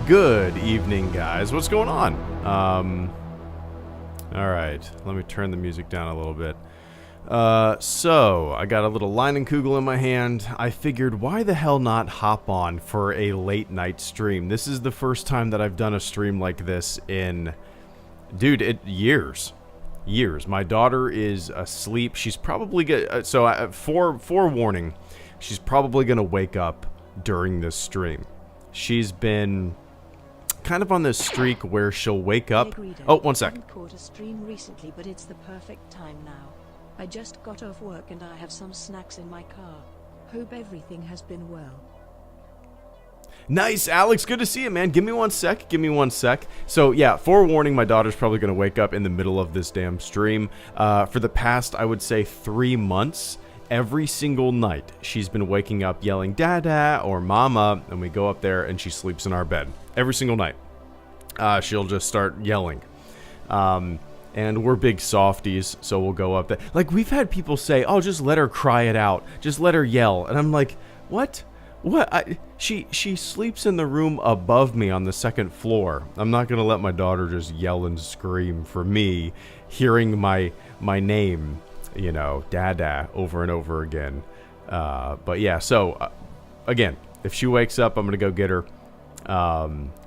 Good evening, guys. What's going on? Alright, let me turn the music down a little bit. So, I got a little Leinenkugel in my hand. I figured, why the hell not hop on for a late night stream? This is the first time that I've done a stream like this in, dude, years. My daughter is asleep. She's probably forewarning, she's probably gonna wake up during this stream. She's been kind of on this streak where she'll wake up. Oh, one sec. I haven't caught a stream recently, but it's the perfect time now. I just got off work and I have some snacks in my car. Hope everything has been well. Nice, Alex. Good to see you, man. Give me one sec. So, yeah, forewarning, my daughter's probably going to wake up in the middle of this damn stream. For the past, I would say, 3 months, every single night, she's been waking up yelling, Dada, or Mama, and we go up there and she sleeps in our bed. Every single night. She'll just start yelling. And we're big softies, so we'll go up there. Like, we've had people say, oh, just let her cry it out. Just let her yell. And I'm like, what? What? She sleeps in the room above me on the second floor. I'm not going to let my daughter just yell and scream for me hearing my name, you know, Dada, over and over again. But yeah, so, again, if she wakes up, I'm going to go get her,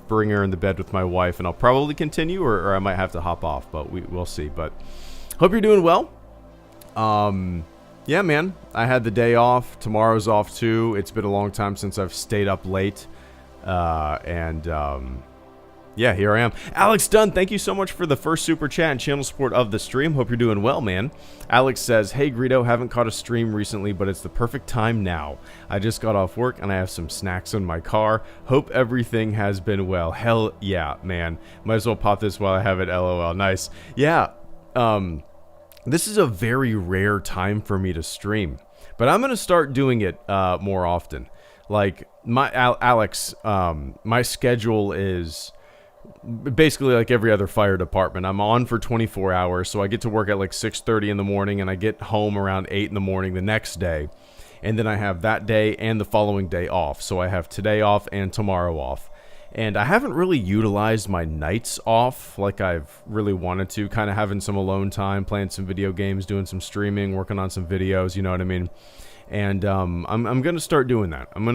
bring her in the bed with my wife, and I'll probably continue, or I might have to hop off, but we'll see. But hope you're doing well. Yeah, man, I had the day off. Tomorrow's off too. It's been a long time since I've stayed up late. Yeah, here I am. Alex Dunn, thank you so much for the first super chat and channel support of the stream. Hope you're doing well, man. Alex says, hey, Greedo, haven't caught a stream recently, but it's the perfect time now. I just got off work and I have some snacks in my car. Hope everything has been well. Hell yeah, man. Might as well pop this while I have it, LOL. Nice. Yeah, this is a very rare time for me to stream, but I'm going to start doing it more often. Like, Alex, my schedule is basically like every other fire department. I'm on for 24 hours, so I get to work at like 6:30 in the morning, and I get home around 8 in the morning the next day, and then I have that day and the following day off. So I have today off and tomorrow off. And I haven't really utilized my nights off like I've really wanted to, kind of having some alone time, playing some video games, doing some streaming, working on some videos, you know what I mean? And I'm going to start doing that. Me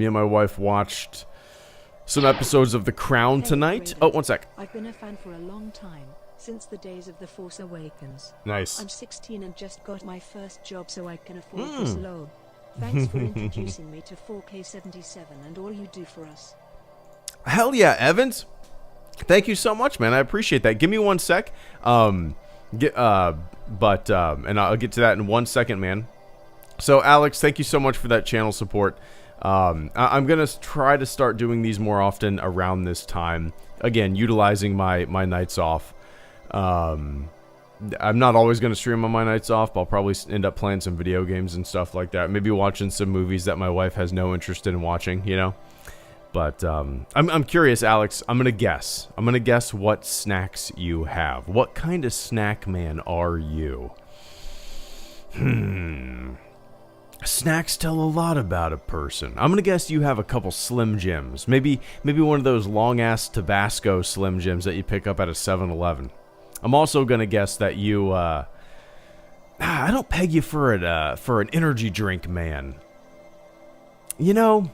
and my wife watched some episodes of The Crown tonight. Oh, one sec. I've been a fan for a long time, since the days of The Force Awakens. Nice. I'm 16 and just got my first job, so I can afford this loan. Thanks for introducing me to 4K77 and all you do for us. Hell yeah, Evans. Thank you so much, man. I appreciate that. Give me one sec. And I'll get to that in 1 second, man. So, Alex, thank you so much for that channel support. I'm going to try to start doing these more often around this time. Again, utilizing my nights off. I'm not always going to stream on my nights off, but I'll probably end up playing some video games and stuff like that. Maybe watching some movies that my wife has no interest in watching, you know? But I'm curious, Alex. I'm going to guess. What snacks you have. What kind of snack man are you? Snacks tell a lot about a person. I'm going to guess you have a couple Slim Jims. Maybe one of those long-ass Tabasco Slim Jims that you pick up at a 7-Eleven. I'm also going to guess that you, I don't peg you for an energy drink, man. You know,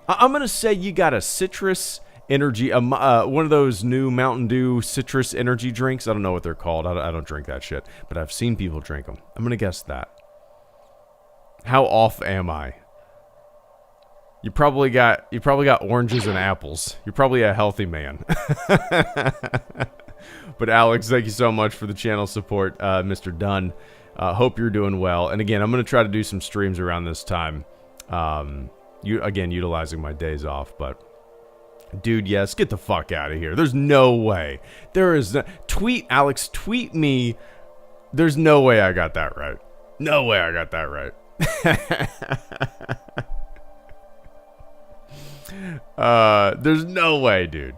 I'm going to say you got a citrus energy, one of those new Mountain Dew citrus energy drinks. I don't know what they're called. I don't drink that shit, but I've seen people drink them. I'm going to guess that. How off am I? You probably got oranges and apples. You're probably a healthy man. But Alex, thank you so much for the channel support, Mr. Dunn. Hope you're doing well. And again, I'm going to try to do some streams around this time. Utilizing my days off. But, dude, yes, get the fuck out of here. There's no way. There is no... Tweet, Alex, tweet me. There's no way I got that right. No way I got that right. There's no way, dude.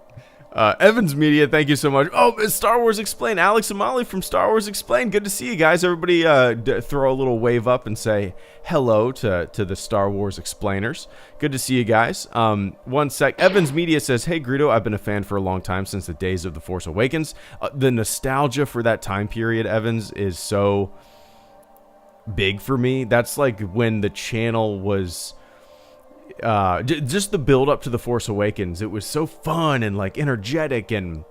Evans Media, thank you so much. Oh, it's Star Wars Explained. Alex and Molly from Star Wars Explained. Good to see you guys. Everybody throw a little wave up and say hello to the Star Wars Explainers. Good to see you guys. One sec. Evans Media says, hey, Greedo, I've been a fan for a long time, since the days of The Force Awakens. The nostalgia for that time period, Evans, is so big for me. That's like when the channel was... just the build up to The Force Awakens, it was so fun and like energetic, and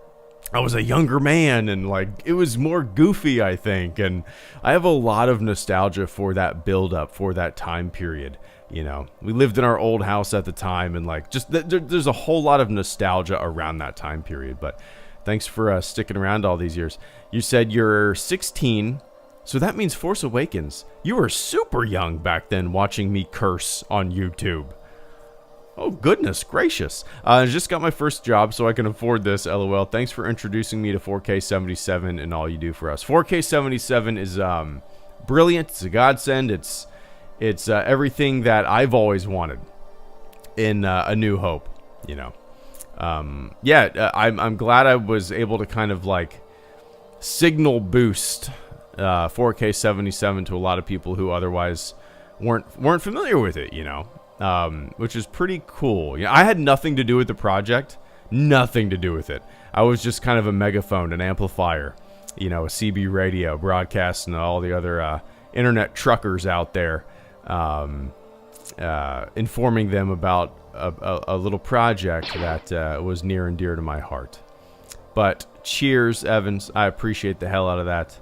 I was a younger man, and like it was more goofy, I think, and I have a lot of nostalgia for that build up, for that time period. You know, we lived in our old house at the time, and like just there's a whole lot of nostalgia around that time period. But thanks for sticking around all these years. You said you're 16, so that means Force Awakens. You were super young back then, watching me curse on YouTube. Oh, goodness gracious. I just got my first job, so I can afford this, LOL. Thanks for introducing me to 4K 77 and all you do for us. 4K 77 is brilliant. It's a godsend. It's everything that I've always wanted in A New Hope, you know. I'm glad I was able to kind of like signal boost 4K 77 to a lot of people who otherwise weren't familiar with it, you know. Which is pretty cool. You know, I had nothing to do with the project, nothing to do with it. I was just kind of a megaphone, an amplifier, you know, a CB radio broadcast, and all the other internet truckers out there, informing them about a little project that was near and dear to my heart. But cheers, Evans. I appreciate the hell out of that.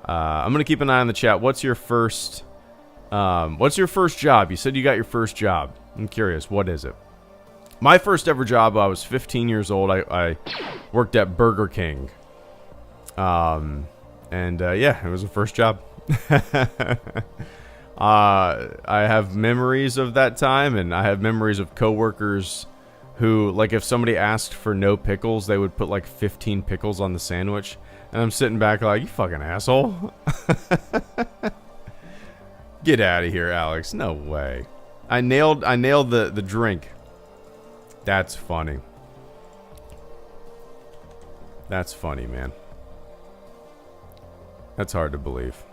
I'm gonna keep an eye on the chat. What's your first job? You said you got your first job. I'm curious, what is it? My first ever job, I was 15 years old. I worked at Burger King. Yeah, it was the first job. I have memories of that time, and I have memories of coworkers who, like, if somebody asked for no pickles, they would put like 15 pickles on the sandwich. And I'm sitting back like, you fucking asshole. Get out of here, Alex. No way. I nailed the drink. That's funny. That's funny, man. That's hard to believe.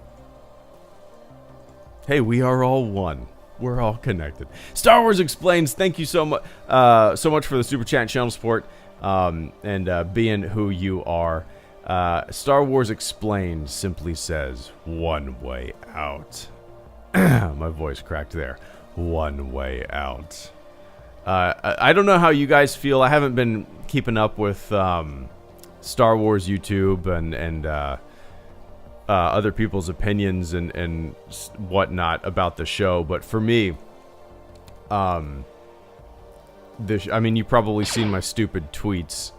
Hey, we are all one. We're all connected. Star Wars Explains, thank you so much for the super chat and channel support, and being who you are. Star Wars Explained simply says, one way out. My voice cracked there. One way out. I don't know how you guys feel. I haven't been keeping up with Star Wars YouTube and other people's opinions and whatnot about the show, but for me, I mean, you've probably seen my stupid tweets.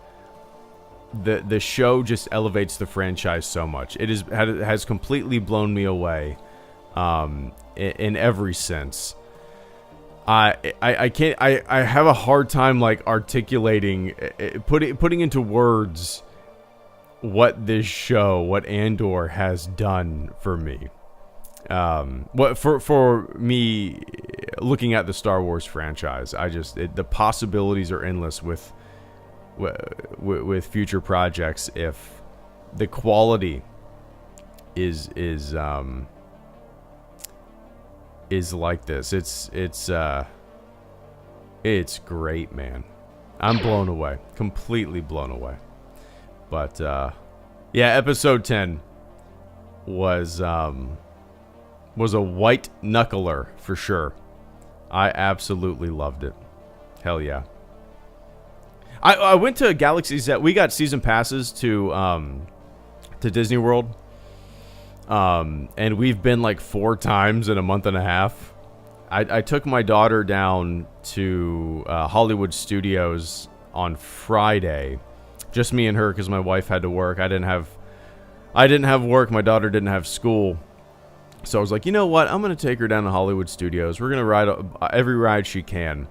The show just elevates the franchise so much. It has completely blown me away. In every sense. I have a hard time like articulating, putting into words what this show, what Andor has done for me. What for me looking at the Star Wars franchise, the possibilities are endless with future projects if the quality is like this. It's great, man. I'm blown away, completely blown away. But yeah, episode 10 was a white knuckler for sure. I absolutely loved it. Hell yeah. I went to Galaxy's Edge. We got season passes to Disney World. And we've been like 4 times in a month and a half. I took my daughter down to Hollywood Studios on Friday, just me and her, because my wife had to work. I didn't have work. My daughter didn't have school, so I was like, you know what? I'm gonna take her down to Hollywood Studios. We're gonna ride every ride she can.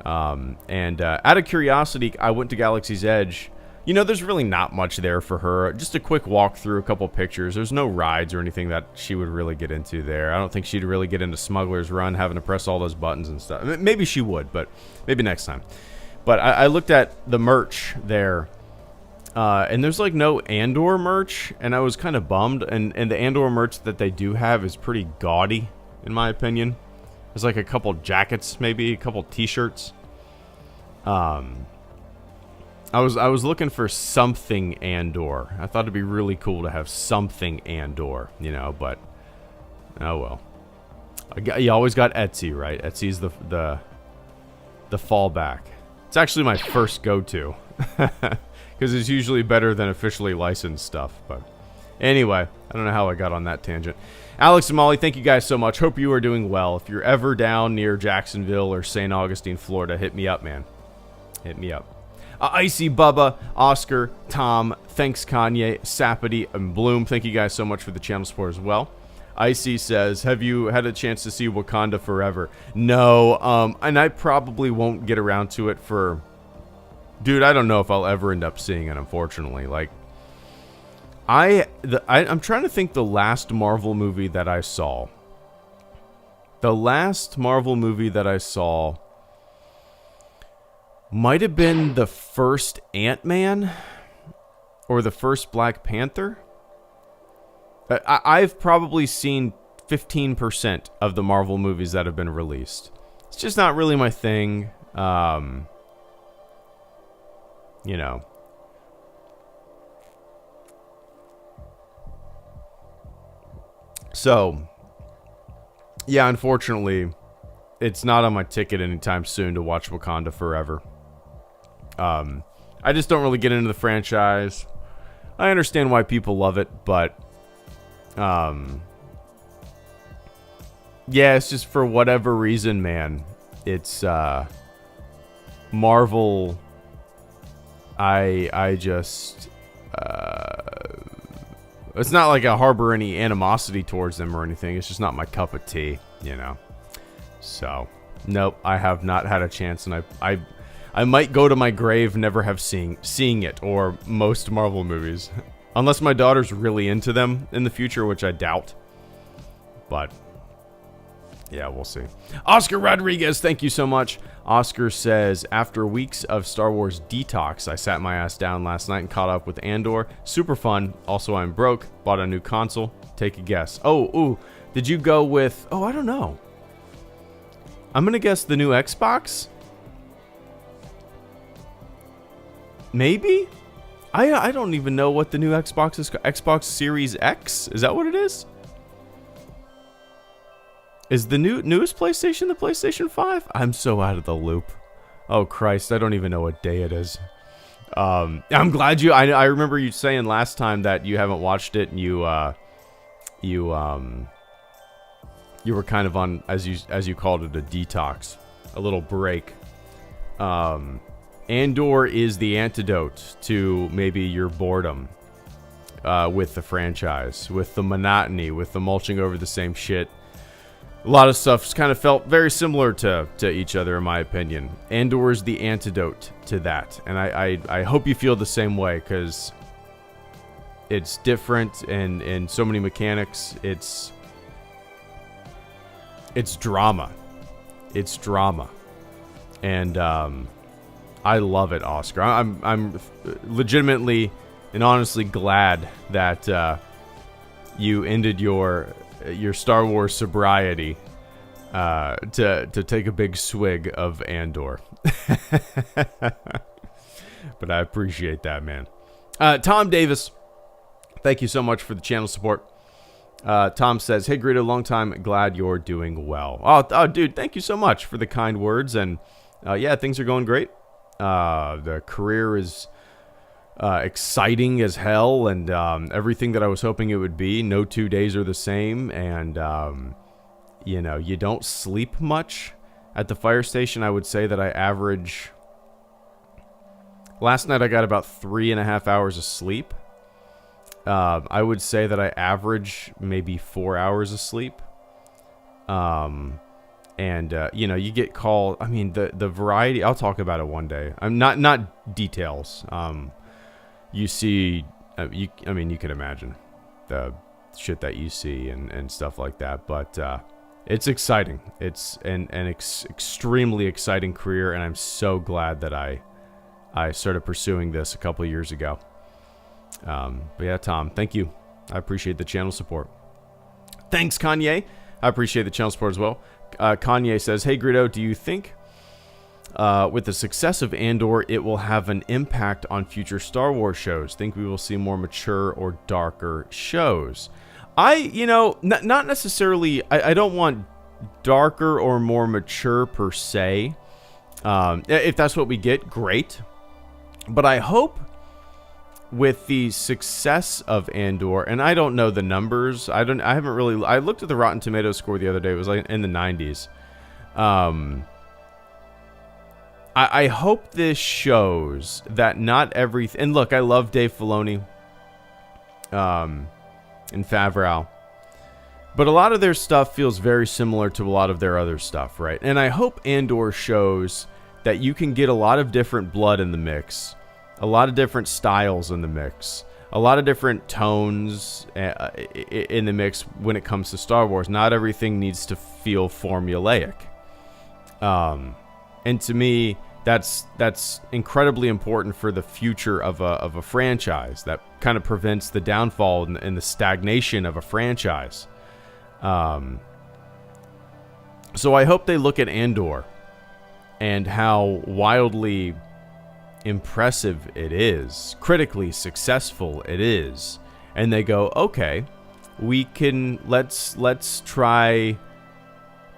And out of curiosity, I went to Galaxy's Edge. You know, there's really not much there for her. Just a quick walk through, a couple pictures. There's no rides or anything that she would really get into there. I don't think she'd really get into Smuggler's Run, having to press all those buttons and stuff. Maybe she would, but maybe next time. But I looked at the merch there, And there's like no Andor merch, and I was kind of bummed. And the Andor merch that they do have is pretty gaudy, in my opinion. There's like a couple jackets, maybe a couple t-shirts. I was looking for something Andor. I thought it'd be really cool to have something Andor, you know, but oh well. You always got Etsy, right? Etsy's the fallback. It's actually my first go-to. Because it's usually better than officially licensed stuff. But anyway, I don't know how I got on that tangent. Alex and Molly, thank you guys so much. Hope you are doing well. If you're ever down near Jacksonville or St. Augustine, Florida, hit me up, man. Hit me up. Icy Bubba, Oscar, Tom, thanks Kanye, Sapity, and Bloom. Thank you guys so much for the channel support as well. Icy says, have you had a chance to see Wakanda Forever? No, and I probably won't get around to it for... Dude, I don't know if I'll ever end up seeing it, unfortunately. Like, I'm trying to think the last Marvel movie that I saw. The last Marvel movie that I saw might have been the first Ant-Man or the first Black Panther. I've probably seen 15% of the Marvel movies that have been released. It's just not really my thing. You know. So, yeah, unfortunately, it's not on my ticket anytime soon to watch Wakanda Forever. I just don't really get into the franchise. I understand why people love it, but yeah, it's just for whatever reason, man. It's Marvel. I just it's not like I harbor any animosity towards them or anything. It's just not my cup of tea, you know. So, nope, I have not had a chance, and I might go to my grave never have seeing it or most Marvel movies, unless my daughter's really into them in the future, which I doubt. But yeah, we'll see. Oscar Rodriguez, thank you so much. Oscar says, after weeks of Star Wars detox, I sat my ass down last night and caught up with Andor. Super fun. Also, I'm broke. Bought a new console. Take a guess. Oh, ooh. Did you go with... Oh, I don't know. I'm going to guess the new Xbox? Maybe? I don't even know what the new Xbox is. Xbox Series X? Is that what it is? Is the newest PlayStation the PlayStation 5? I'm so out of the loop. Oh, Christ. I don't even know what day it is. I'm glad you... I remember you saying last time that you haven't watched it and you were kind of on, as you called it, a detox. A little break. Andor is the antidote to maybe your boredom with the franchise. With the monotony. With the mulching over the same shit. A lot of stuff's kind of felt very similar to each other, in my opinion. Andor is the antidote to that. And I hope you feel the same way, because it's different and so many mechanics. It's drama. It's drama. And I love it, Oscar. I'm legitimately and honestly glad that you ended your Star Wars sobriety to take a big swig of Andor. But I appreciate that, man. Tom Davis, thank you so much for the channel support. Tom says, hey, Greedo, long time, glad you're doing well. Oh, dude, thank you so much for the kind words. And yeah, things are going great. The career is exciting as hell, and everything that I was hoping it would be. No 2 days are the same, and you know, you don't sleep much at the fire station. I would say that I average... Last night I got about 3.5 hours of sleep. I would say that I average maybe 4 hours of sleep. And you know, you get called... I mean, the variety... I'll talk about it one day. I'm not details. You see... I mean, you can imagine the shit that you see and stuff like that. But it's exciting. It's an extremely exciting career, and I'm so glad that I started pursuing this a couple years ago. But yeah, Tom, thank you. I appreciate the channel support. Thanks, Kanye. I appreciate the channel support as well. Kanye says, hey, Greedo, do you think with the success of Andor, it will have an impact on future Star Wars shows? Think we will see more mature or darker shows? Not necessarily, I don't want darker or more mature per se. If that's what we get, great. But I hope with the success of Andor, and I don't know the numbers. I looked at the Rotten Tomatoes score the other day. It was like in the 90s. I hope this shows that not everything. And look, I love Dave Filoni, and Favreau, but a lot of their stuff feels very similar to a lot of their other stuff, right? And I hope Andor shows that you can get a lot of different blood in the mix, a lot of different styles in the mix, a lot of different tones in the mix when it comes to Star Wars. Not everything needs to feel formulaic. And to me, that's incredibly important for the future of a franchise. That kind of prevents the downfall and the stagnation of a franchise. So I hope they look at Andor and how wildly impressive it is, critically successful it is, and they go, okay, we can let's try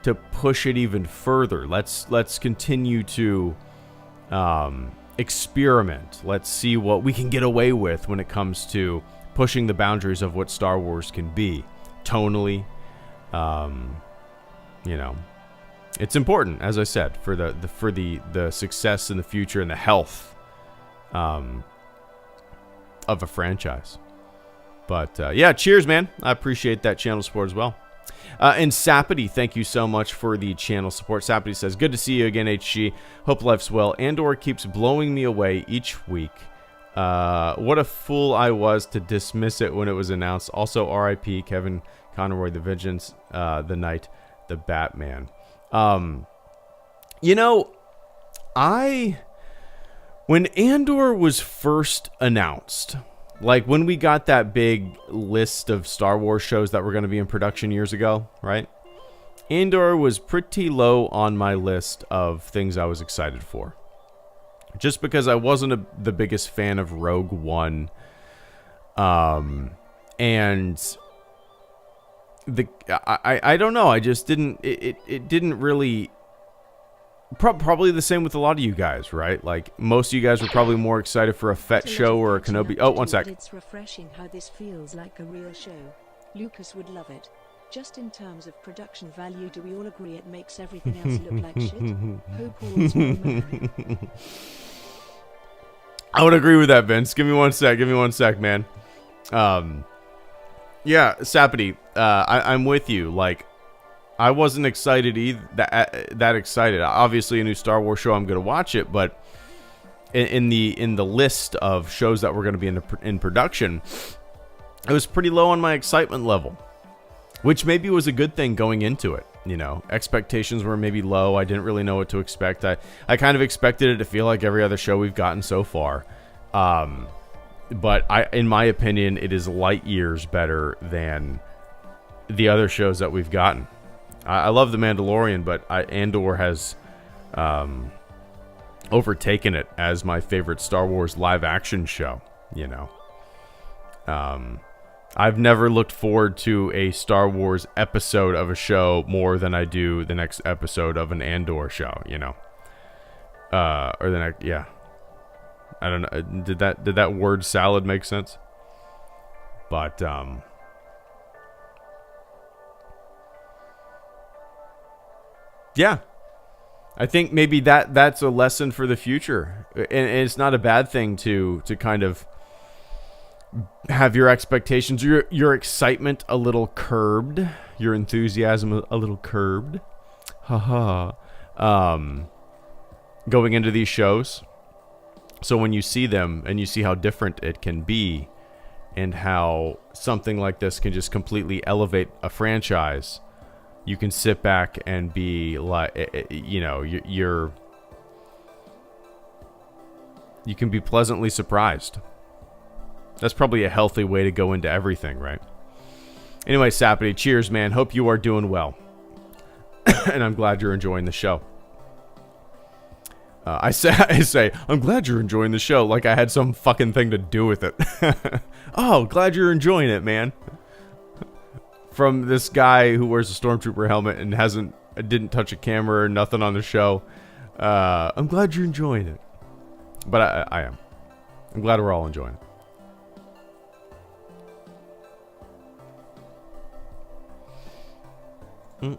to push it even further. Let's continue to experiment. Let's see what we can get away with when it comes to pushing the boundaries of what Star Wars can be tonally. It's important, as I said, for the success in the future and the health of a franchise. But yeah, cheers, man. I appreciate that channel support as well. And Sapity, thank you so much for the channel support. Sapity says, good to see you again, HG. Hope life's well. Andor keeps blowing me away each week. What a fool I was to dismiss it when it was announced. Also, R.I.P. Kevin Conroy, the Vengeance, the Knight, the Batman. When Andor was first announced, like when we got that big list of Star Wars shows that were going to be in production years ago, right? Andor was pretty low on my list of things I was excited for. Just because I wasn't the biggest fan of Rogue One. And I don't know. I just didn't, it didn't really, probably the same with a lot of you guys, right? Like most of you guys were probably more excited for a Fett show or a Kenobi. Oh, one sec. It's refreshing how this feels like a real show. Lucas would love it. Just in terms of production value, do we all agree it makes everything else look like shit? Hope all's well, man. I would agree with that, Vince. Give me one sec, man. Yeah, Sapity, I'm with you. Like, I wasn't excited either, that excited. Obviously, a new Star Wars show, I'm going to watch it, but in the list of shows that were going to be in production, it was pretty low on my excitement level, which maybe was a good thing going into it. You know, expectations were maybe low. I didn't really know what to expect. I kind of expected it to feel like every other show we've gotten so far. But in my opinion, it is light years better than the other shows that we've gotten. I love The Mandalorian, but Andor has overtaken it as my favorite Star Wars live action show, you know. I've never looked forward to a Star Wars episode of a show more than I do the next episode of an Andor show, you know. Or the next, yeah. I don't know. Did that word salad make sense? But yeah. I think maybe that's a lesson for the future. And it's not a bad thing to kind of have your expectations, your excitement a little curbed, your enthusiasm a little curbed. Haha. Going into these shows. So when you see them and you see how different it can be and how something like this can just completely elevate a franchise, you can sit back and be like, you know, you can be pleasantly surprised. That's probably a healthy way to go into everything, right? Anyway, Sapity, cheers, man. Hope you are doing well. And I'm glad you're enjoying the show. I say, I'm glad you're enjoying the show, like I had some fucking thing to do with it. Oh, glad you're enjoying it, man. From this guy who wears a Stormtrooper helmet and didn't touch a camera or nothing on the show. I'm glad you're enjoying it. But I am. I'm glad we're all enjoying it. I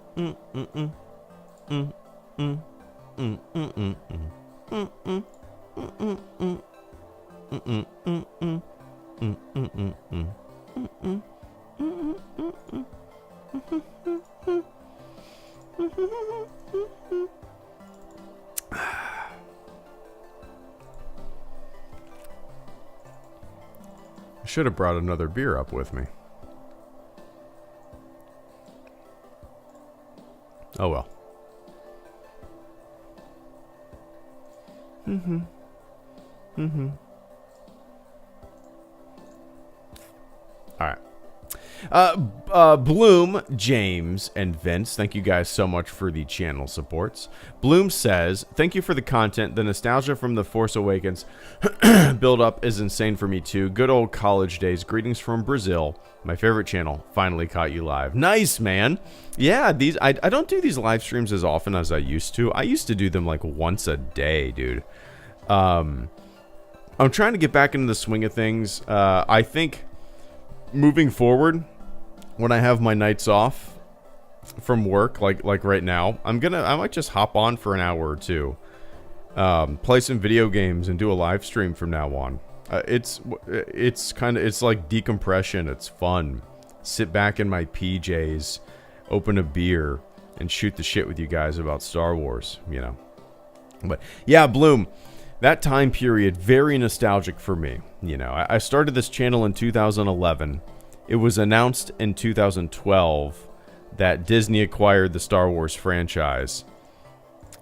should have brought another beer up with me. Oh well. All right. Bloom, James, and Vince, thank you guys so much for the channel supports. Bloom says, thank you for the content. The nostalgia from The Force Awakens build up is insane for me too. Good old college days. Greetings from Brazil. My favorite channel. Finally caught you live. Nice, man. Yeah, I don't do these live streams as often as I used to. I used to do them like once a day, dude. I'm trying to get back into the swing of things. I think moving forward, when I have my nights off from work, like right now, I might just hop on for an hour or two, play some video games, and do a live stream from now on. It's like decompression. It's fun. Sit back in my PJs, open a beer, and shoot the shit with you guys about Star Wars. You know, but yeah, Bloom. That time period, very nostalgic for me. You know, I started this channel in 2011. It was announced in 2012 that Disney acquired the Star Wars franchise.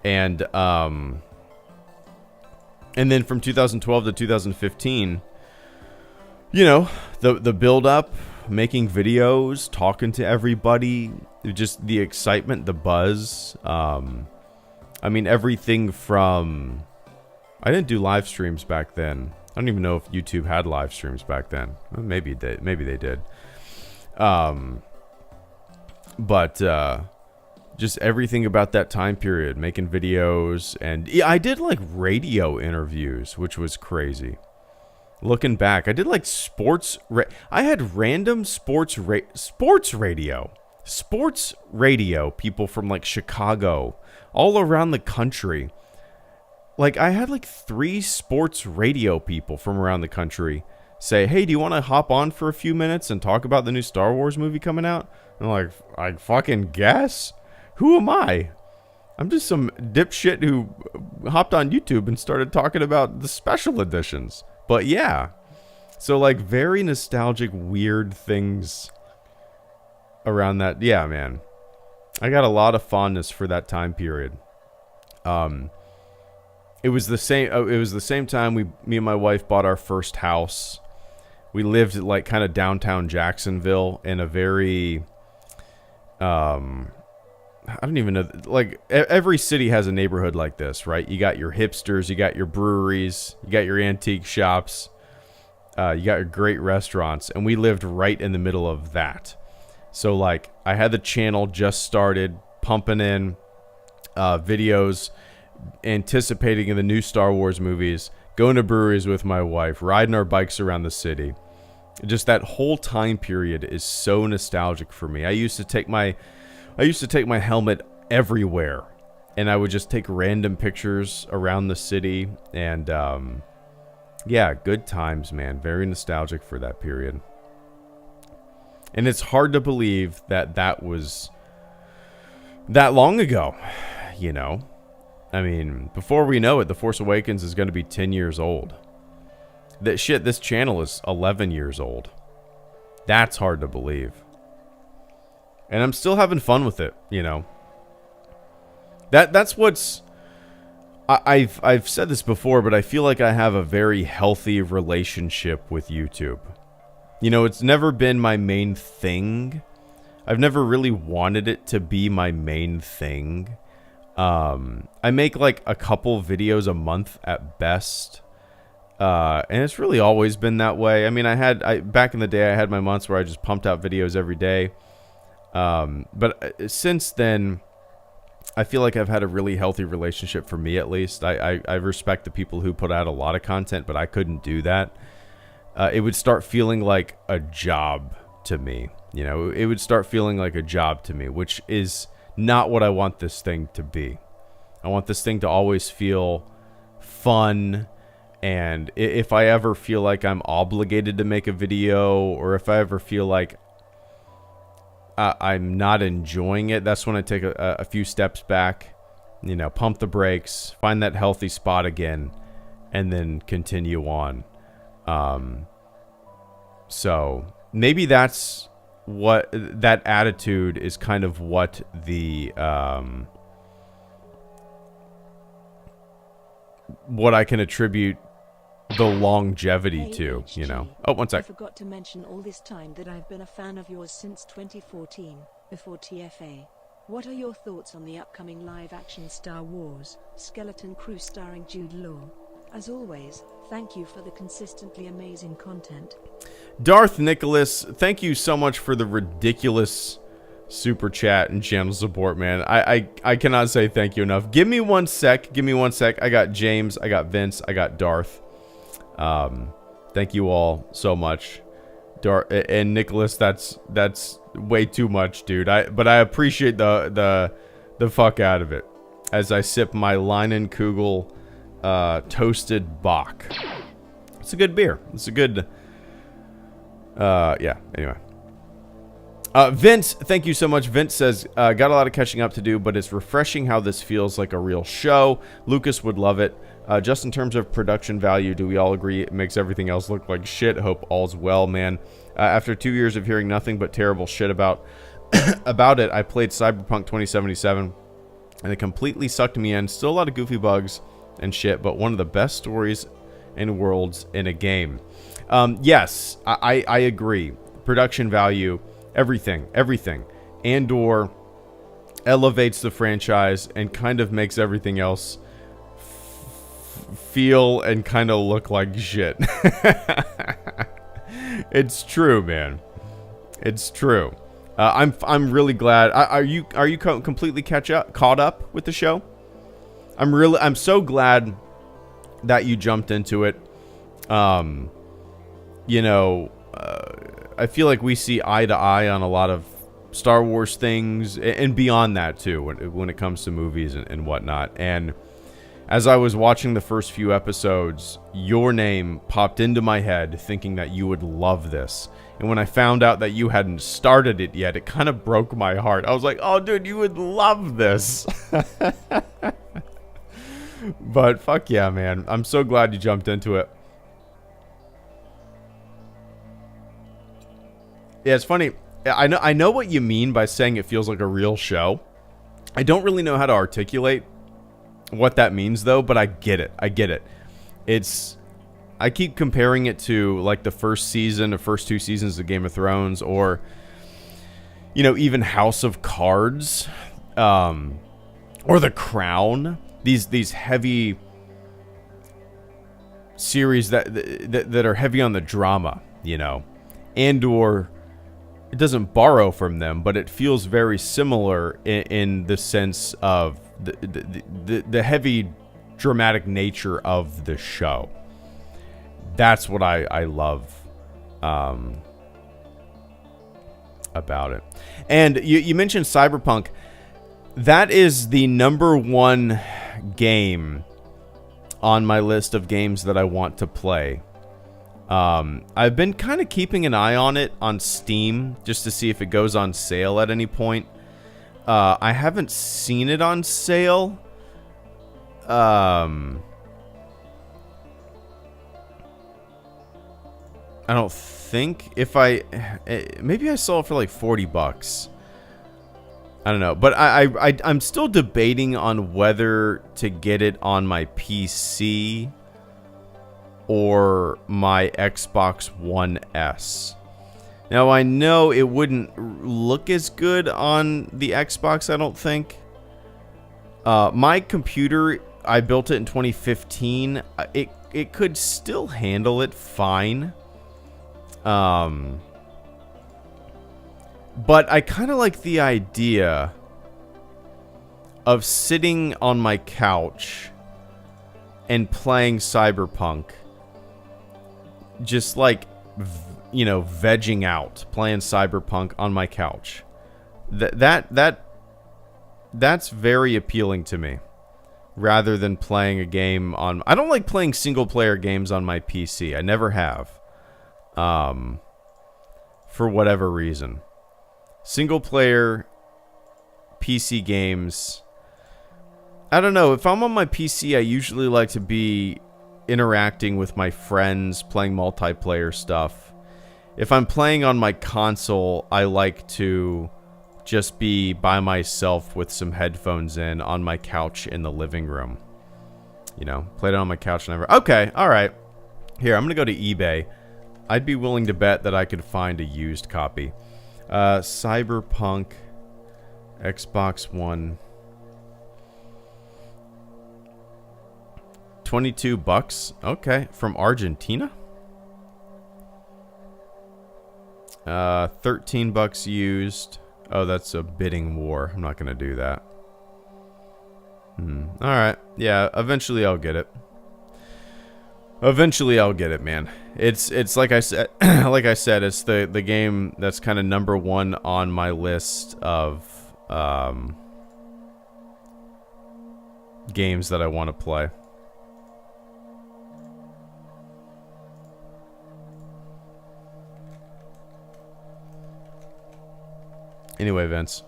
And then from 2012 to 2015, you know, the build up, making videos, talking to everybody, just the excitement, the buzz. I mean, everything from... I didn't do live streams back then. I don't even know if YouTube had live streams back then. Maybe they did. But just everything about that time period, making videos, and yeah, I did like radio interviews, which was crazy. Looking back, I did like I had random sports radio people from like Chicago, all around the country. Like, I had like 3 sports radio people from around the country say, hey, do you want to hop on for a few minutes and talk about the new Star Wars movie coming out? And I'm like, I fucking guess? Who am I? I'm just some dipshit who hopped on YouTube and started talking about the special editions. But yeah. So, like, very nostalgic, weird things around that. Yeah, man. I got a lot of fondness for that time period. It was the same time me and my wife bought our first house. We lived like kind of downtown Jacksonville in a very, I don't even know, like every city has a neighborhood like this, right? You got your hipsters, you got your breweries, you got your antique shops, you got your great restaurants, and we lived right in the middle of that. So like I had the channel just started pumping in videos, anticipating the new Star Wars movies, going to breweries with my wife, riding our bikes around the city. Just that whole time period is so nostalgic for me. I used to take my helmet everywhere, and I would just take random pictures around the city, and yeah, good times, man. Very nostalgic for that period. And it's hard to believe that was that long ago, you know? I mean, before we know it, The Force Awakens is going to be 10 years old. This channel is 11 years old. That's hard to believe. And I'm still having fun with it, you know. That's what's I've said this before, but I feel like I have a very healthy relationship with YouTube. You know, it's never been my main thing. I've never really wanted it to be my main thing. I make like a couple videos a month at best. And it's really always been that way. I mean, back in the day, I had my months where I just pumped out videos every day. But since then, I feel like I've had a really healthy relationship, for me at least. I respect the people who put out a lot of content, but I couldn't do that. It would start feeling like a job to me. You know, it would start feeling like a job to me, which is not what I want this thing to be. I want this thing to always feel fun. And if I ever feel like I'm obligated to make a video, or if I ever feel like I'm not enjoying it, that's when I take a few steps back, you know, pump the brakes, find that healthy spot again, and then continue on. So maybe that's what that attitude is, kind of what the what I can attribute the longevity to, you know. Oh, one sec. I forgot to mention all this time that I've been a fan of yours since 2014, before TFA. What are your thoughts on the upcoming live-action Star Wars Skeleton Crew starring Jude Law? As always, thank you for the consistently amazing content. Darth Nicholas, thank you so much for the ridiculous super chat and channel support, man. I cannot say thank you enough. Give me one sec. I got James, I got Vince, I got Darth. Thank you all so much. And Nicholas, that's way too much, dude. But I appreciate the fuck out of it as I sip my Leinenkugel toasted Bock. It's a good beer. It's a good yeah, anyway. Vince, thank you so much. Vince says, got a lot of catching up to do, but it's refreshing how this feels like a real show. Lucas would love it. Just in terms of production value, do we all agree it makes everything else look like shit? Hope all's well, man. After 2 years of hearing nothing but terrible shit about about it, I played Cyberpunk 2077, and it completely sucked me in. Still a lot of goofy bugs and shit, but one of the best stories and worlds in a game. Yes, I agree. Production value, everything. Andor elevates the franchise and kind of makes everything else feel and kind of look like shit. It's true, man. It's true. I'm really glad. Are you completely caught up with the show? I'm so glad that you jumped into it. You know, I feel like we see eye to eye on a lot of Star Wars things, and beyond that too, when it comes to movies and whatnot. And as I was watching the first few episodes, your name popped into my head, thinking that you would love this. And when I found out that you hadn't started it yet, it kind of broke my heart. I was like, oh, dude, you would love this. But fuck yeah, man. I'm so glad you jumped into it. Yeah, it's funny. I know what you mean by saying it feels like a real show. I don't really know how to articulate what that means, though, but I get it. I keep comparing it to like the first two seasons of Game of Thrones, or you know, even House of Cards, or The Crown. These heavy series that are heavy on the drama, you know. Andor, it doesn't borrow from them, but it feels very similar in the sense of the heavy dramatic nature of the show. That's what I love about it. And you mentioned Cyberpunk. That is the #1 game on my list of games that I want to play. I've been kind of keeping an eye on it on Steam just to see if it goes on sale at any point. I haven't seen it on sale. I don't think maybe I saw it for like $40. I don't know, but I'm still debating on whether to get it on my PC or my Xbox One S. Now, I know it wouldn't look as good on the Xbox, I don't think. My computer, I built it in 2015. It could still handle it fine. But I kind of like the idea of sitting on my couch and playing Cyberpunk. Just like, you know, vegging out, playing Cyberpunk on my couch. That's very appealing to me. Rather than playing a game on... I don't like playing single-player games on my PC. I never have. For whatever reason. Single-player PC games... I don't know. If I'm on my PC, I usually like to be interacting with my friends, playing multiplayer stuff. If I'm playing on my console, I like to just be by myself with some headphones in on my couch in the living room. You know, played it on my couch and never... Okay, alright. Here, I'm going to go to eBay. I'd be willing to bet that I could find a used copy. Cyberpunk Xbox One. $22. Okay, from Argentina? $13 used. Oh, that's a bidding war. I'm not gonna do that. Alright. Yeah, eventually I'll get it. Eventually I'll get it, man. It's like I said like I said, it's the game that's kind of number one on my list of games that I want to play. Anyway, Vince,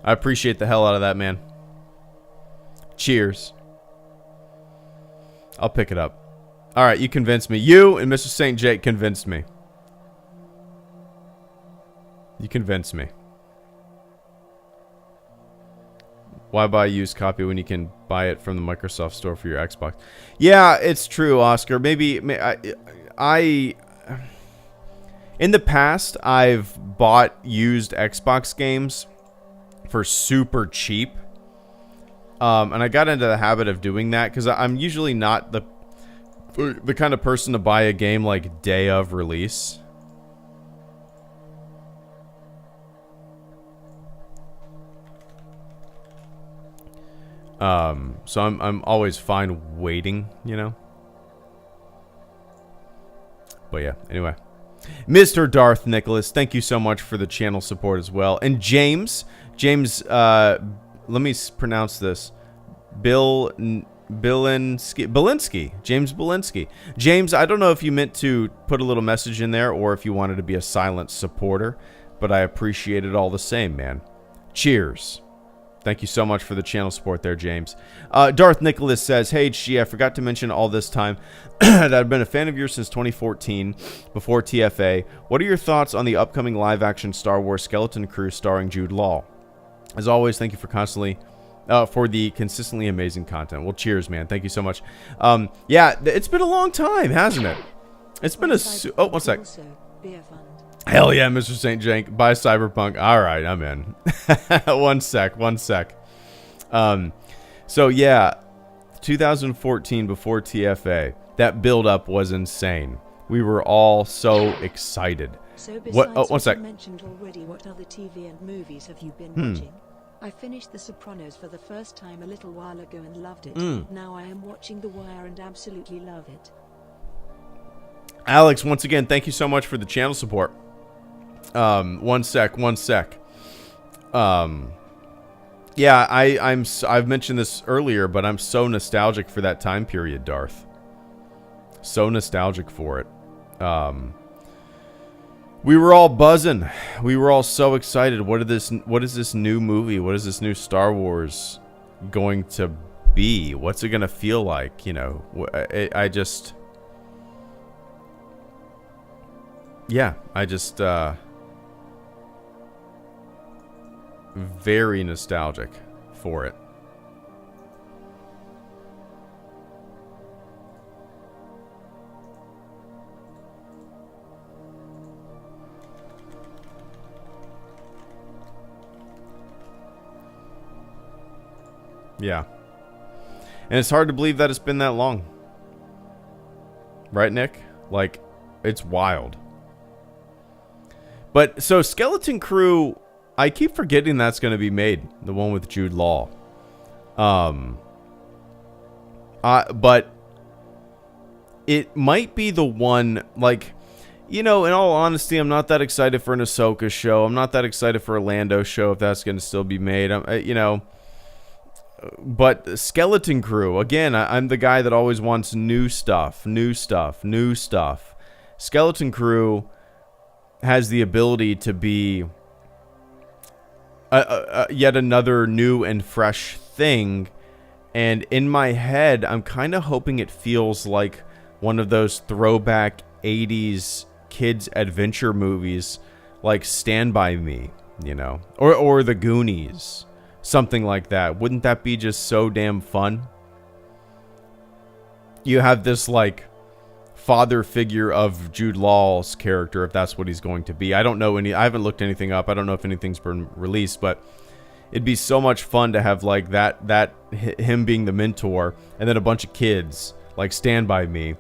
I appreciate the hell out of that, man. Cheers. I'll pick it up. Alright, you convinced me. You and Mr. St. Jake convinced me. You convinced me. Why buy a used copy when you can buy it from the Microsoft Store for your Xbox? Yeah, it's true, Oscar. Maybe I in the past, I've bought used Xbox games for super cheap. And I got into the habit of doing that because I'm usually not the kind of person to buy a game like day of release. So I'm always fine waiting, you know. But yeah, anyway. Mr. Darth Nicholas, thank you so much for the channel support as well. And James, let me pronounce this. Belinsky. James Belinsky. James, I don't know if you meant to put a little message in there or if you wanted to be a silent supporter, but I appreciate it all the same, man. Cheers. Thank you so much for the channel support there, James. Darth Nicholas says, hey, HG, I forgot to mention all this time that I've been a fan of yours since 2014, before TFA. What are your thoughts on the upcoming live-action Star Wars Skeleton Crew starring Jude Law? As always, thank you for for the consistently amazing content. Well, cheers, man. Thank you so much. Yeah, it's been a long time, hasn't it? It's been a... Oh, one sec. Hell yeah, Mr. St. Jank. Buy Cyberpunk. All right, I'm in. One sec. So, yeah, 2014 before TFA. That build-up was insane. We were all so excited. So besides what you mentioned already, what other TV and movies have you been watching? I finished The Sopranos for the first time a little while ago and loved it. Now I am watching The Wire and absolutely love it. Alex, once again, thank you so much for the channel support. One sec. Yeah, I've mentioned this earlier, but I'm so nostalgic for that time period, Darth. So nostalgic for it. We were all buzzing. We were all so excited. What is this new movie? What is this new Star Wars going to be? What's it going to feel like? You know, very nostalgic for it. Yeah. And it's hard to believe that it's been that long. Right, Nick? Like, it's wild. But, so, Skeleton Crew, I keep forgetting that's going to be made. The one with Jude Law. But it might be the one, like, you know, in all honesty, I'm not that excited for an Ahsoka show. I'm not that excited for a Lando show if that's going to still be made. You know, but Skeleton Crew, again, I'm the guy that always wants new stuff. Skeleton Crew has the ability to be yet another new and fresh thing. And in my head, I'm kind of hoping it feels like one of those throwback 80s kids adventure movies, like Stand By Me, you know, or The Goonies, something like that. Wouldn't that be just so damn fun? You have this like father figure of Jude Law's character, if that's what he's going to be. I don't know I haven't looked anything up. I don't know if anything's been released, but it'd be so much fun to have like that him being the mentor, and then a bunch of kids like Stand By Me,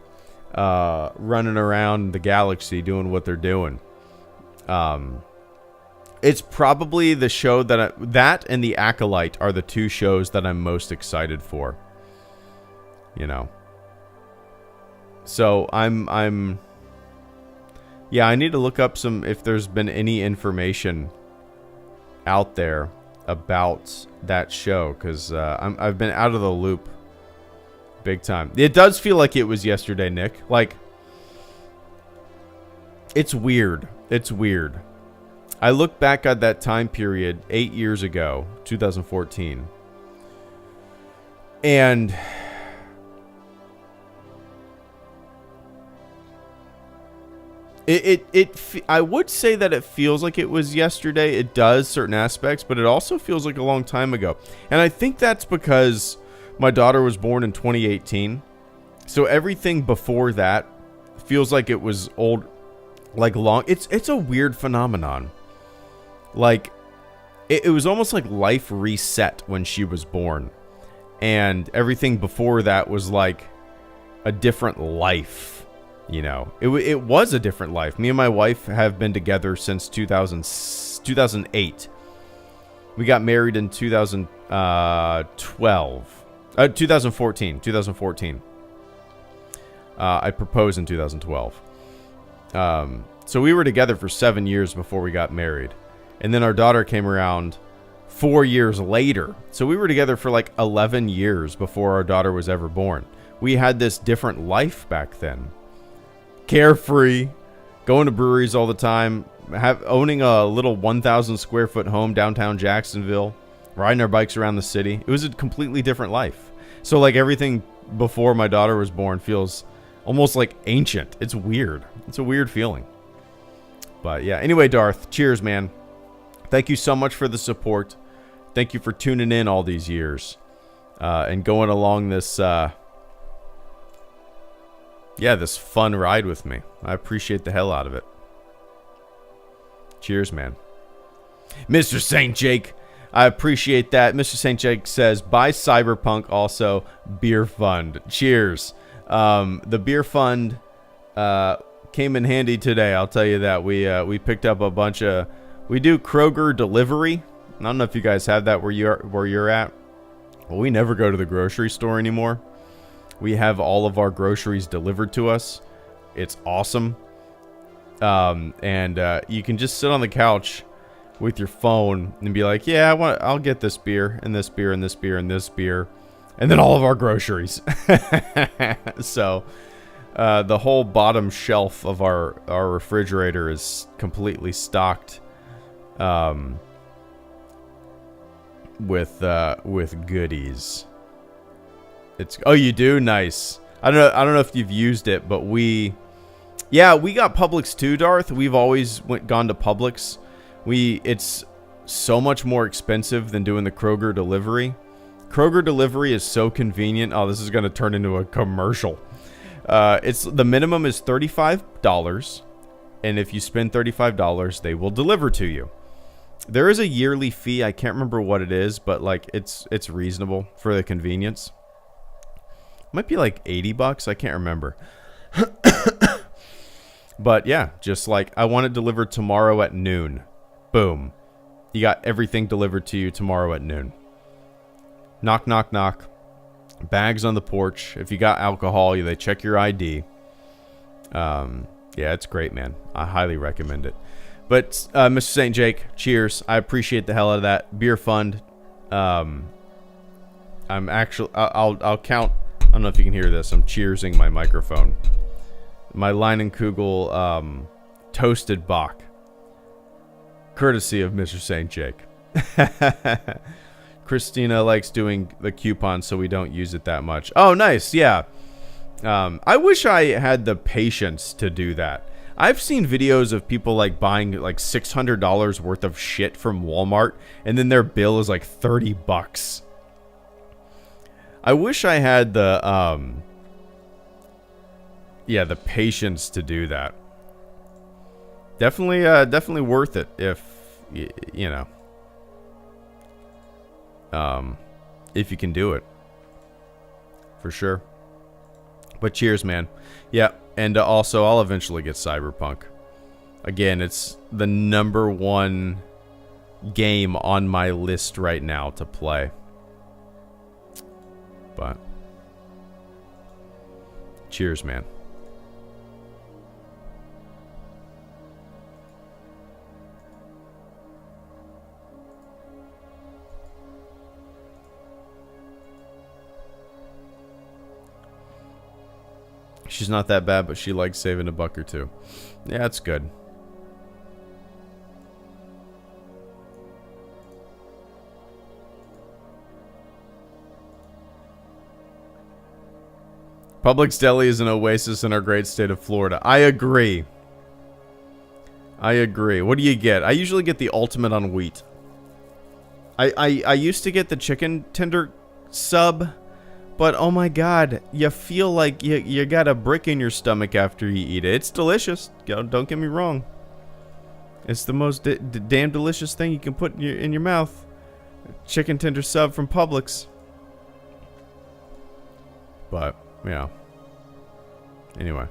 running around the galaxy doing what they're doing. It's probably the show that and The Acolyte are the two shows that I'm most excited for. You know. So yeah, I need to look up if there's been any information out there about that show, because I've been out of the loop big time. It does feel like it was yesterday, Nick. Like, it's weird. It's weird. I look back at that time period 8 years ago, 2014, and I would say that it feels like it was yesterday. It does, certain aspects, but it also feels like a long time ago. And I think that's because my daughter was born in 2018. So everything before that feels like it was old, like long. It's a weird phenomenon. Like, it was almost like life reset when she was born. And everything before that was like a different life. You know, it was a different life. Me and my wife have been together since 2008. We got married in 2014. I proposed in 2012. So we were together for 7 years before we got married. And then our daughter came around 4 years later. So we were together for like 11 years before our daughter was ever born. We had this different life back then. Carefree, going to breweries all the time, owning a little 1,000 square foot home downtown Jacksonville, riding our bikes around the city. It was a completely different life. So like everything before my daughter was born feels almost like ancient. It's weird. It's a weird feeling. But yeah, anyway, Darth, cheers, man. Thank you so much for the support. Thank you for tuning in all these years and going along this this fun ride with me. I appreciate the hell out of it. Cheers, man. Mr. St. Jake, I appreciate that. Mr. St. Jake says, buy Cyberpunk, also beer fund. Cheers. The beer fund came in handy today, I'll tell you that. We picked up a bunch of... We do Kroger delivery. I don't know if you guys have that where you're at. Well, we never go to the grocery store anymore. We have all of our groceries delivered to us. It's awesome. And you can just sit on the couch with your phone and be like, yeah, I'll get this beer and this beer and this beer and this beer. And then all of our groceries. So the whole bottom shelf of our refrigerator is completely stocked with goodies. Oh, you do? Nice. I don't know if you've used it, but we got Publix too, Darth. We've always gone to Publix. It's so much more expensive than doing the Kroger delivery. Kroger delivery is so convenient. Oh, this is going to turn into a commercial. The minimum is $35, and if you spend $35, they will deliver to you. There is a yearly fee. I can't remember what it is, but like it's reasonable for the convenience. It might be like $80. I can't remember. But yeah, just like I want it delivered tomorrow at noon. Boom. You got everything delivered to you tomorrow at noon. Knock, knock, knock. Bags on the porch. If you got alcohol, they check your ID. Yeah, it's great, man. I highly recommend it. But Mr. St. Jake, cheers. I appreciate the hell out of that. Beer fund. I'm actually... I'll count... I don't know if you can hear this. I'm cheersing my microphone. My Leinenkugel toasted Bach. Courtesy of Mr. St. Jake. Christina likes doing the coupon so we don't use it that much. Oh, nice. Yeah. I wish I had the patience to do that. I've seen videos of people like buying like $600 worth of shit from Walmart and then their bill is like $30. I wish I had the the patience to do that. Definitely worth it if you know. If you can do it, for sure. But cheers, man. Yeah, and also I'll eventually get Cyberpunk. Again, it's the #1 game on my list right now to play. But cheers, man. She's not that bad, but she likes saving $1 or $2. Yeah, that's good. Publix Deli is an oasis in our great state of Florida. I agree. What do you get? I usually get the ultimate on wheat. I used to get the chicken tender sub. But, oh my god, you feel like you got a brick in your stomach after you eat it. It's delicious. Don't get me wrong. It's the most damn delicious thing you can put in your mouth. Chicken tender sub from Publix. But, yeah. Anyway.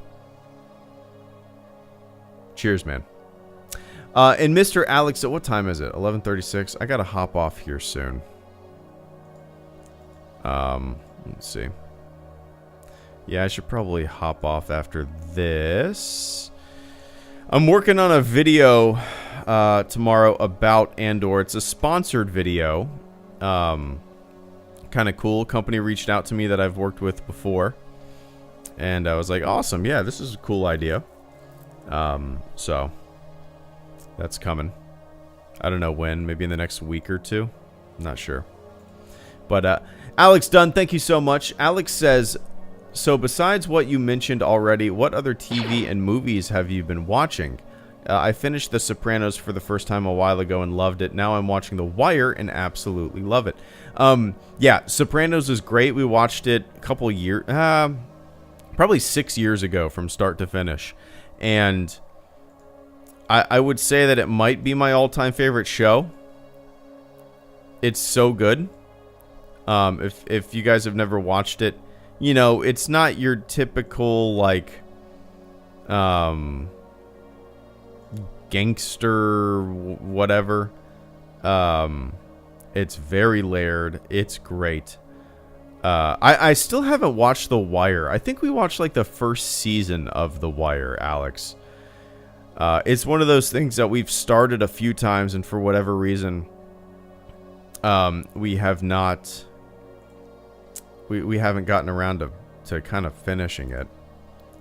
Cheers, man. And Mr. Alex, what time is it? 11:36. I gotta hop off here soon. Let's see. Yeah, I should probably hop off after this. I'm working on a video tomorrow about Andor. It's a sponsored video. Kind of cool. Company reached out to me that I've worked with before. And I was like, awesome. Yeah, this is a cool idea. So, that's coming. I don't know when. Maybe in the next week or two. I'm not sure. But, Alex Dunn, thank you so much. Alex says, so besides what you mentioned already, what other TV and movies have you been watching? I finished The Sopranos for the first time a while ago and loved it. Now I'm watching The Wire and absolutely love it. Yeah, Sopranos is great. We watched it a couple years, probably 6 years ago from start to finish. And I would say that it might be my all-time favorite show. It's so good. If you guys have never watched it, you know, it's not your typical, like, gangster whatever. It's very layered. It's great. I still haven't watched The Wire. I think we watched, like, the first season of The Wire, Alex. It's one of those things that we've started a few times, and for whatever reason, we have not... We haven't gotten around to kind of finishing it,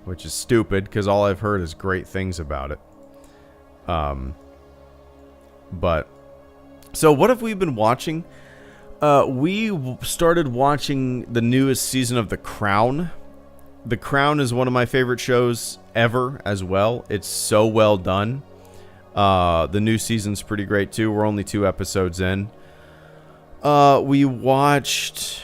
which is stupid because all I've heard is great things about it. But so what have we been watching? We started watching the newest season of The Crown. The Crown is one of my favorite shows ever as well. It's so well done. The new season's pretty great too. We're only 2 episodes in. We watched.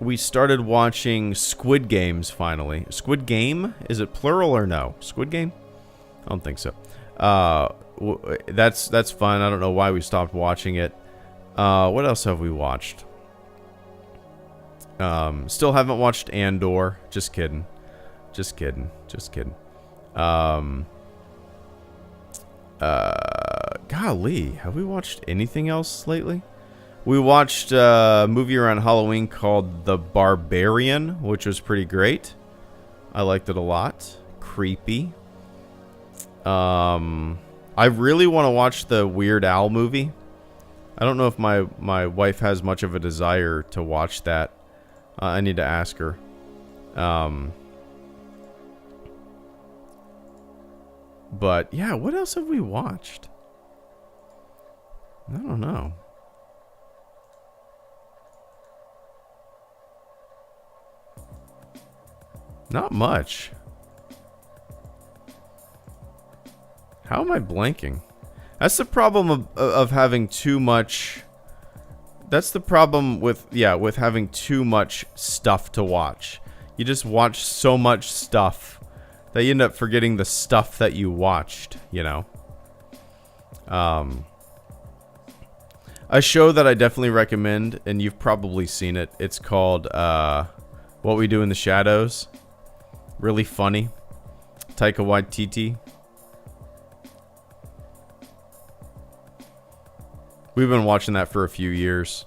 We started watching Squid Games finally. Squid Game? Is it plural or no? Squid Game? I don't think so. That's fun. I don't know why we stopped watching it. What else have we watched? Still haven't watched Andor. Just kidding. Just kidding. Just kidding. Golly, have we watched anything else lately? We watched a movie around Halloween called The Barbarian, which was pretty great. I liked it a lot. Creepy. I really want to watch the Weird Al movie. I don't know if my wife has much of a desire to watch that. I need to ask her. But yeah, what else have we watched? I don't know. Not much. How am I blanking? That's the problem of having too much. That's the problem with having too much stuff to watch. You just watch so much stuff that you end up forgetting the stuff that you watched, you know. A show that I definitely recommend, and you've probably seen it. It's called What We Do in the Shadows. Really funny. Taika Waititi. We've been watching that for a few years.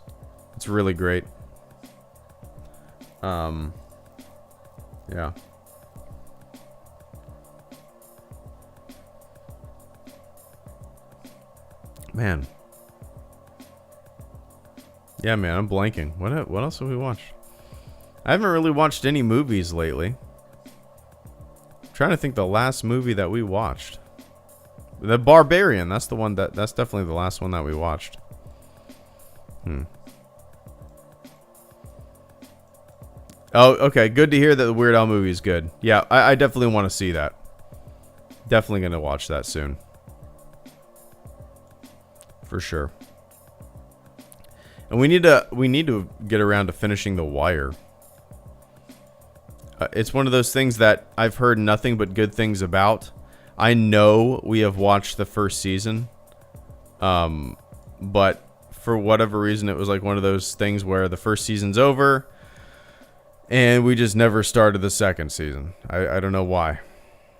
It's really great. Yeah. Man. Yeah, man, I'm blanking. What else have we watched? I haven't really watched any movies lately. I'm trying to think the last movie that we watched. The Barbarian, that's definitely the last one that we watched. Oh, okay. Good to hear that the Weird Al movie is good. Yeah, I definitely want to see that. Definitely going to watch that soon. For sure. And we need to get around to finishing The Wire. It's one of those things that I've heard nothing but good things about. I know we have watched the first season. But for whatever reason, it was like one of those things where the first season's over and we just never started the second season. I don't know why.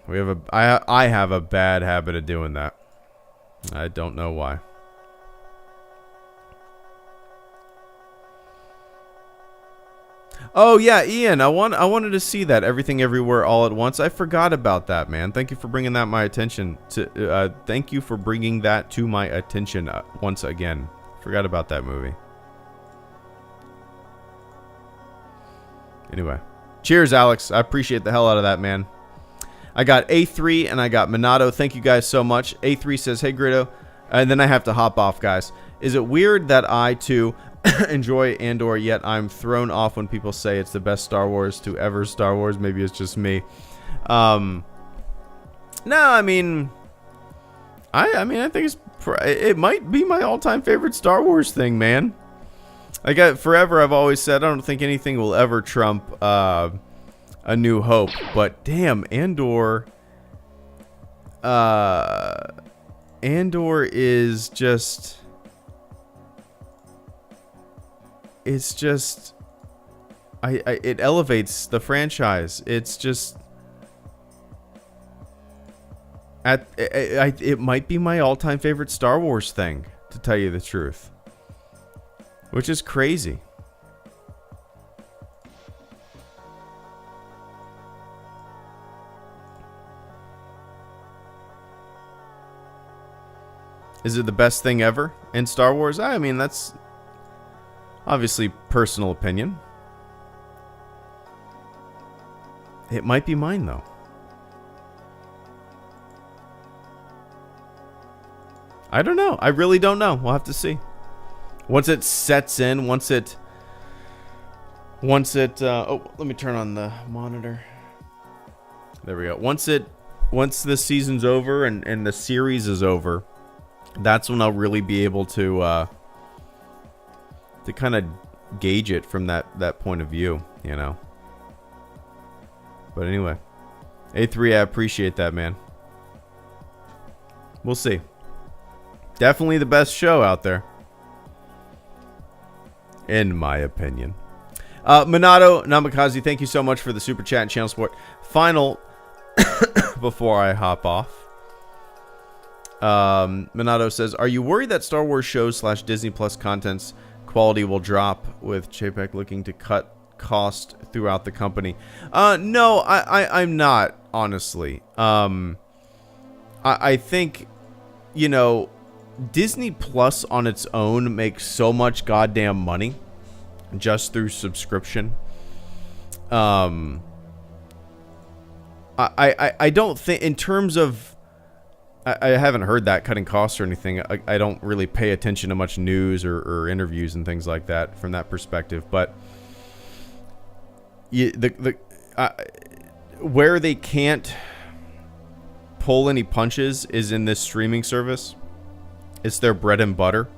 I have a bad habit of doing that. I don't know why. Oh yeah, Ian, I wanted to see that Everything Everywhere All at Once. I forgot about that, man. Thank you for bringing that thank you for bringing that to my attention once again. Forgot about that movie. Anyway, cheers, Alex. I appreciate the hell out of that, man. I got A3 and I got Minato. Thank you guys so much. A3 says, "Hey Greedo," and then I have to hop off, guys. Is it weird that I too enjoy Andor, yet I'm thrown off when people say it's the best Star Wars to ever Star Wars? Maybe it's just me. No, I mean, I think it might be my all-time favorite Star Wars thing, man. Like forever, I've always said I don't think anything will ever trump A New Hope. But damn, Andor is just. It's just, it elevates the franchise. It's just, it might be my all-time favorite Star Wars thing, to tell you the truth, which is crazy. Is it the best thing ever in Star Wars? I mean, that's obviously personal opinion. It might be mine, though. I don't know. I really don't know. We'll have to see. Once it sets in, once it oh, let me turn on the monitor. There we go. Once it once this season's over and the series is over, that's when I'll really be able to kind of gauge it from that point of view, you know. But anyway, A3, I appreciate that, man. We'll see. Definitely the best show out there, in my opinion. Minato Namikaze, thank you so much for the super chat and channel support. Final, before I hop off. Minato says, are you worried that Star Wars shows / Disney Plus content's quality will drop with JPEG looking to cut cost throughout the company? No, I'm not, honestly. I think, you know, Disney Plus on its own makes so much goddamn money just through subscription. I don't think, in terms of, I haven't heard that cutting costs or anything. I don't really pay attention to much news or interviews and things like that from that perspective. But where they can't pull any punches is in this streaming service. It's their bread and butter.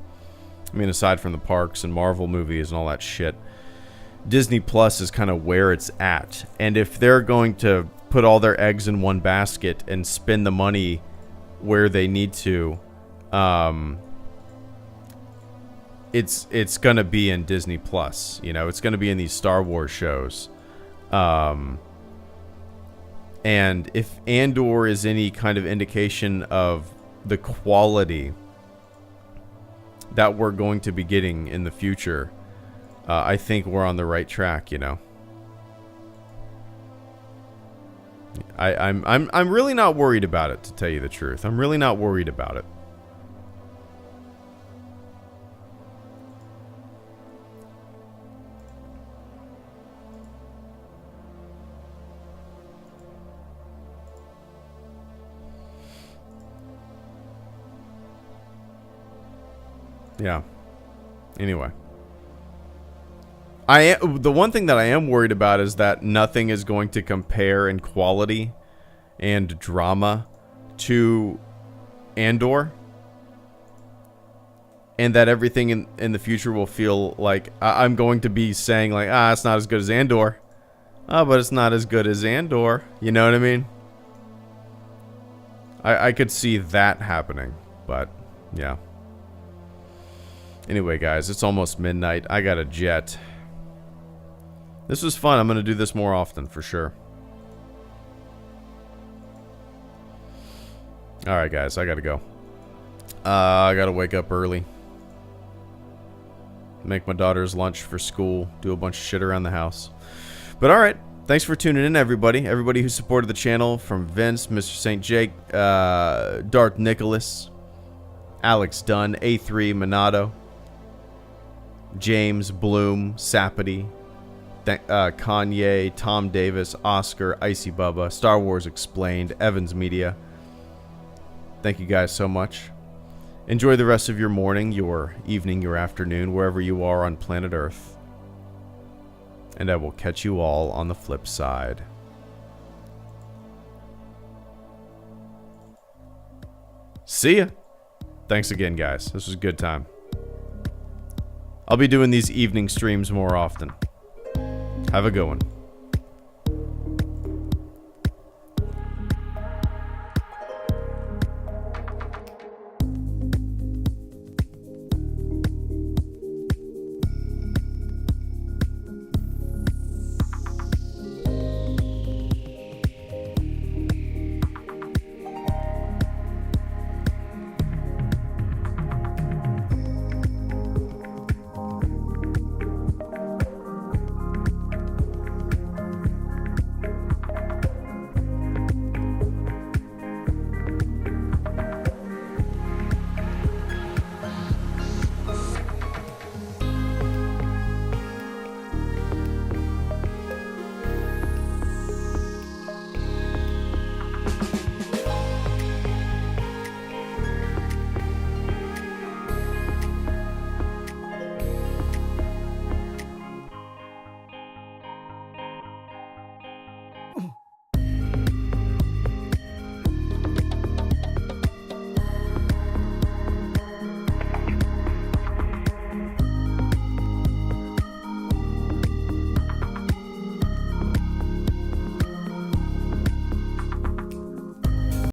I mean, aside from the parks and Marvel movies and all that shit, Disney Plus is kind of where it's at. And if they're going to put all their eggs in one basket and spend the money where they need to, it's gonna be in Disney Plus. You know, it's gonna be in these Star Wars shows. And if Andor is any kind of indication of the quality that we're going to be getting in the future, I think we're on the right track, you know. I'm really not worried about it, to tell you the truth. I'm really not worried about it. Yeah. Anyway. The one thing that I am worried about is that nothing is going to compare in quality and drama to Andor. And that everything in the future will feel like I'm going to be saying like, it's not as good as Andor. But it's not as good as Andor. You know what I mean? I could see that happening. But, yeah. Anyway, guys, it's almost midnight. I got a jet. This was fun. I'm going to do this more often, for sure. Alright, guys, I got to go. I got to wake up early. Make my daughter's lunch for school. Do a bunch of shit around the house. But alright, thanks for tuning in, everybody. Everybody who supported the channel, from Vince, Mr. St. Jake, Darth Nicholas, Alex Dunn, A3, Minato, James, Bloom, Sapity, Kanye, Tom Davis, Oscar, Icy Bubba, Star Wars Explained, Evans Media. Thank you guys so much. Enjoy the rest of your morning, your evening, your afternoon, wherever you are on planet Earth. And I will catch you all on the flip side. See ya. Thanks again, guys. This was a good time. I'll be doing these evening streams more often. Have a good one.